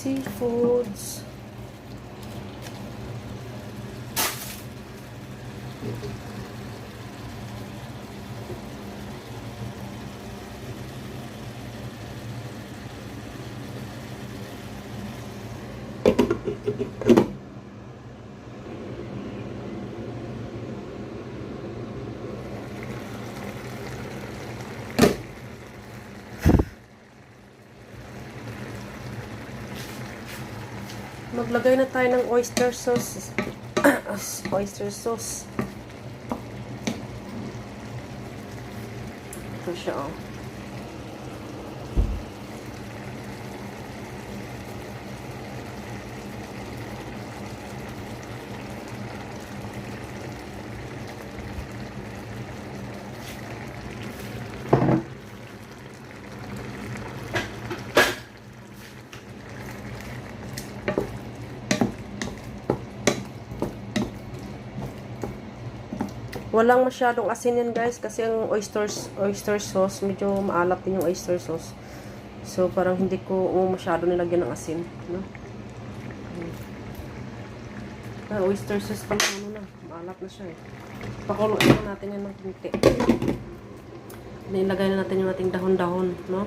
seafoods. Maglagay na tayo ng oyster sauce. Oyster sauce. Ito siya, oh. Walang masyadong asin yan, guys, kasi ang oyster sauce, medyo maalat din yung oyster sauce. So, parang hindi ko masyado nilagyan ng asin, no? Oyster sauce pa na, maalat na siya, eh. Pakuluin natin yan ng kunti. Nilagay na natin yung ating dahon-dahon, no?